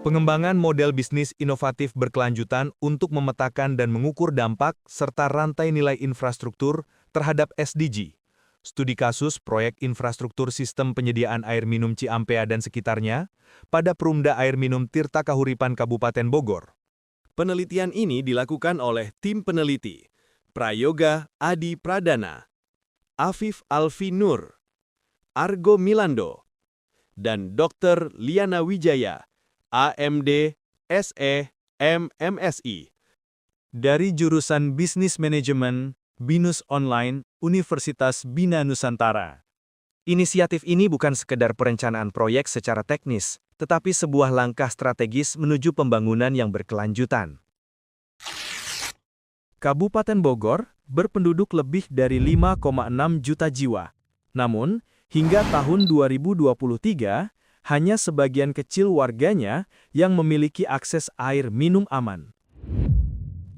Pengembangan model bisnis inovatif berkelanjutan untuk memetakan dan mengukur dampak serta rantai nilai infrastruktur terhadap SDG. Studi kasus proyek infrastruktur sistem penyediaan air minum Ciampea dan sekitarnya pada Perumda Air Minum Tirta Kahuripan Kabupaten Bogor. Penelitian ini dilakukan oleh tim peneliti Prayoga Adi Pradana, Afif Alfi Nur, Argo Milando, dan Dr. Liana Wijaya, AMD, SE, MMSI. Dari jurusan Bisnis Manajemen, BINUS Online, Universitas Bina Nusantara. Inisiatif ini bukan sekedar perencanaan proyek secara teknis, tetapi sebuah langkah strategis menuju pembangunan yang berkelanjutan. Kabupaten Bogor berpenduduk lebih dari 5,6 juta jiwa. Namun, hingga tahun 2023, hanya sebagian kecil warganya yang memiliki akses air minum aman.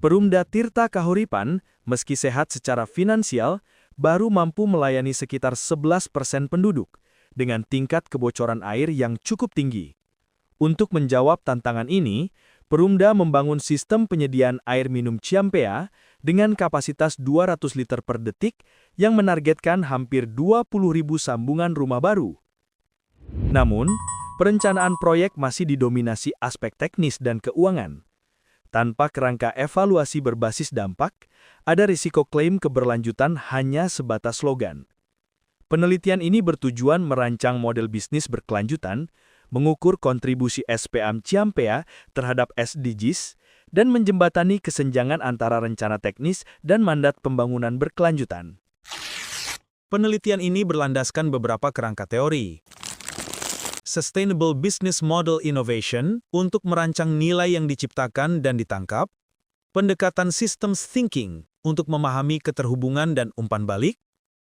Perumda Tirta Kahuripan, meski sehat secara finansial, baru mampu melayani sekitar 11% penduduk, dengan tingkat kebocoran air yang cukup tinggi. Untuk menjawab tantangan ini, Perumda membangun sistem penyediaan air minum Ciampea dengan kapasitas 200 liter per detik yang menargetkan hampir 20.000 sambungan rumah baru. Namun, perencanaan proyek masih didominasi aspek teknis dan keuangan. Tanpa kerangka evaluasi berbasis dampak, ada risiko klaim keberlanjutan hanya sebatas slogan. Penelitian ini bertujuan merancang model bisnis berkelanjutan, mengukur kontribusi SPM Ciampea terhadap SDGs, dan menjembatani kesenjangan antara rencana teknis dan mandat pembangunan berkelanjutan. Penelitian ini berlandaskan beberapa kerangka teori. Sustainable Business Model Innovation untuk merancang nilai yang diciptakan dan ditangkap, pendekatan Systems Thinking untuk memahami keterhubungan dan umpan balik,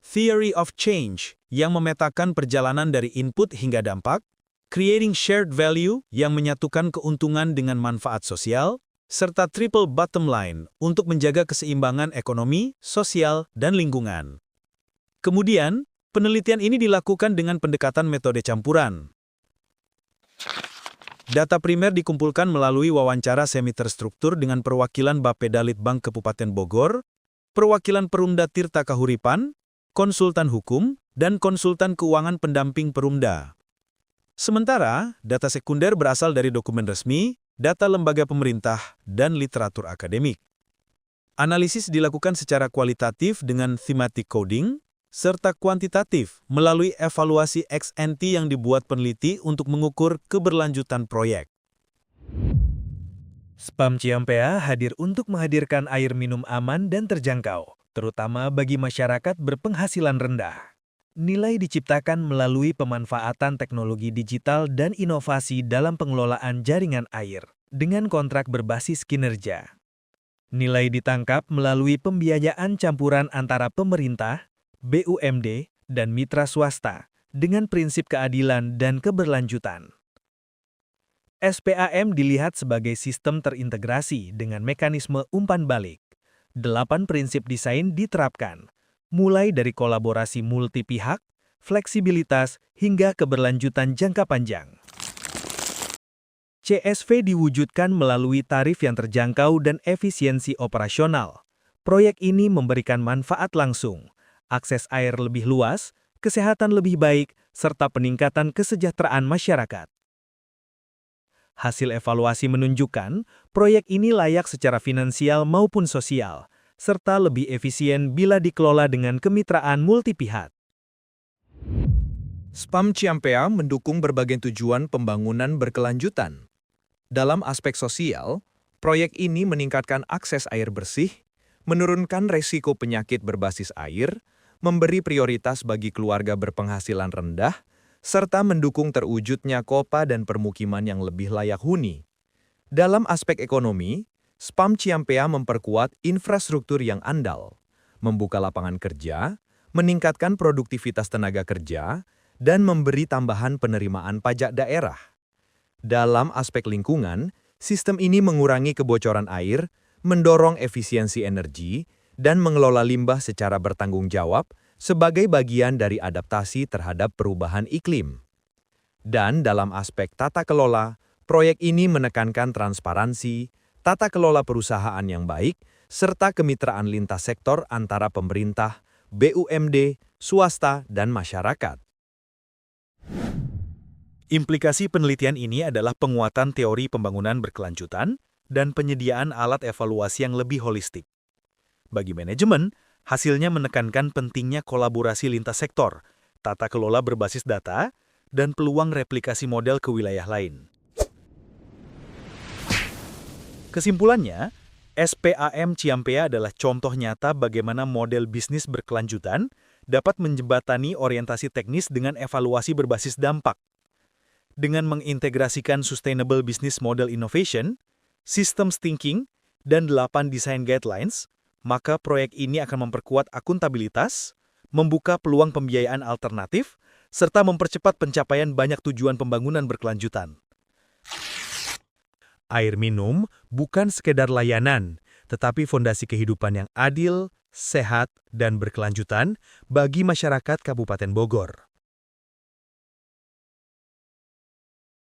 Theory of Change yang memetakan perjalanan dari input hingga dampak, Creating Shared Value yang menyatukan keuntungan dengan manfaat sosial, serta Triple Bottom Line untuk menjaga keseimbangan ekonomi, sosial, dan lingkungan. Kemudian, penelitian ini dilakukan dengan pendekatan metode campuran. Data primer dikumpulkan melalui wawancara semi terstruktur dengan perwakilan Bapeda Litbang Kabupaten Bogor, perwakilan Perumda Tirta Kahuripan, konsultan hukum, dan konsultan keuangan pendamping Perumda. Sementara, data sekunder berasal dari dokumen resmi, data lembaga pemerintah, dan literatur akademik. Analisis dilakukan secara kualitatif dengan thematic coding, serta kuantitatif melalui evaluasi ex-ante yang dibuat peneliti untuk mengukur keberlanjutan proyek. SPAM Ciampea hadir untuk menghadirkan air minum aman dan terjangkau, terutama bagi masyarakat berpenghasilan rendah. Nilai diciptakan melalui pemanfaatan teknologi digital dan inovasi dalam pengelolaan jaringan air, dengan kontrak berbasis kinerja. Nilai ditangkap melalui pembiayaan campuran antara pemerintah, BUMD, dan mitra swasta, dengan prinsip keadilan dan keberlanjutan. SPAM dilihat sebagai sistem terintegrasi dengan mekanisme umpan balik. 8 prinsip desain diterapkan, mulai dari kolaborasi multi-pihak, fleksibilitas, hingga keberlanjutan jangka panjang. CSV diwujudkan melalui tarif yang terjangkau dan efisiensi operasional. Proyek ini memberikan manfaat langsung, akses air lebih luas, kesehatan lebih baik, serta peningkatan kesejahteraan masyarakat. Hasil evaluasi menunjukkan, proyek ini layak secara finansial maupun sosial, serta lebih efisien bila dikelola dengan kemitraan multi-pihak. SPAM Ciampea mendukung berbagai tujuan pembangunan berkelanjutan. Dalam aspek sosial, proyek ini meningkatkan akses air bersih, menurunkan resiko penyakit berbasis air, memberi prioritas bagi keluarga berpenghasilan rendah, serta mendukung terwujudnya kota dan permukiman yang lebih layak huni. Dalam aspek ekonomi, SPAM Ciampea memperkuat infrastruktur yang andal, membuka lapangan kerja, meningkatkan produktivitas tenaga kerja, dan memberi tambahan penerimaan pajak daerah. Dalam aspek lingkungan, sistem ini mengurangi kebocoran air, mendorong efisiensi energi, dan mengelola limbah secara bertanggung jawab sebagai bagian dari adaptasi terhadap perubahan iklim. Dan dalam aspek tata kelola, Proyek ini menekankan transparansi, tata kelola perusahaan yang baik, serta kemitraan lintas sektor antara pemerintah, BUMD, swasta, dan masyarakat. Implikasi penelitian ini adalah penguatan teori pembangunan berkelanjutan dan penyediaan alat evaluasi yang lebih holistik. Bagi manajemen, hasilnya menekankan pentingnya kolaborasi lintas sektor, tata kelola berbasis data, dan peluang replikasi model ke wilayah lain. Kesimpulannya, SPAM Ciampea adalah contoh nyata bagaimana model bisnis berkelanjutan dapat menjembatani orientasi teknis dengan evaluasi berbasis dampak. Dengan mengintegrasikan Sustainable Business Model Innovation, Systems Thinking, dan 8 Design Guidelines, maka proyek ini akan memperkuat akuntabilitas, membuka peluang pembiayaan alternatif, serta mempercepat pencapaian banyak tujuan pembangunan berkelanjutan. Air minum bukan sekedar layanan, tetapi fondasi kehidupan yang adil, sehat, dan berkelanjutan bagi masyarakat Kabupaten Bogor.